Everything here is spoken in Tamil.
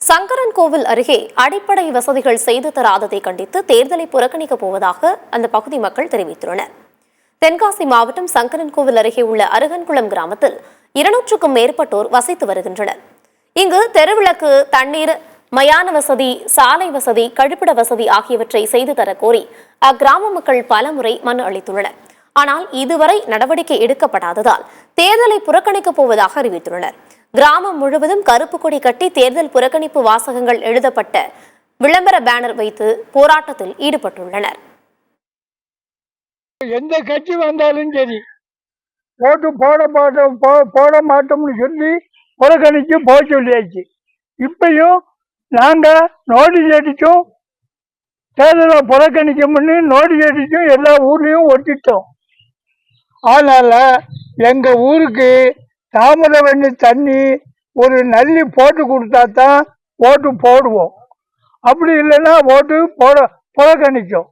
சங்கரன்கோவில் அருகே அடிப்படை வசதிகள் செய்து தராததை கண்டித்து தேர்தலை புறக்கணிக்கப் போவதாக அந்த பகுதி மக்கள் தெரிவித்துள்ளனர். தென்காசி மாவட்டம் சங்கரன்கோவில் அருகே உள்ள அருகன்குளம் கிராமத்தில் 200க்கும் மேற்பட்டோர் வசித்து வருகின்றனர். இங்கு தெருவிளக்கு, தண்ணீர், மயான வசதி, சாலை வசதி, கழிப்பிட வசதி ஆகியவற்றை செய்து தர கோரி அக்கிராம மக்கள் பலமுறை மனு அளித்துள்ளனர். ஆனால் இதுவரை நடவடிக்கை எடுக்கப்படாததால் தேர்தலை புறக்கணிக்கப் போவதாக அறிவித்துள்ளனர். கிராமம் முழுவதும் கருப்பு கொடி கட்டி தேர்தல் புறக்கணிப்பு வாசகங்கள் எழுதப்பட்ட விளம்பர பேனர் வைத்து போராட்டத்தில் ஈடுபட்டுள்ளனர். எந்த கட்சி வந்தாலும் சரி, ஓட்டு போட மாட்டோம்னு சொல்லி புறக்கணிச்சு போக சொல்லியாச்சு. இப்பயும் நாங்க நோட்டீஸ் அடிச்சோம், தேர்தலை புறக்கணிக்கணும்னு நோட்டீஸ் அடிச்சோம், எல்லா ஊர்லயும் ஒட்டிட்டோம். அதனால எங்க ஊருக்கு தாமிரபரணி தண்ணி ஒரு நல்லி போட்டு கொடுத்தா தான் ஓட்டு போடுவோம். அப்படி இல்லைன்னா ஓட்டு புறக்கணிக்கும்.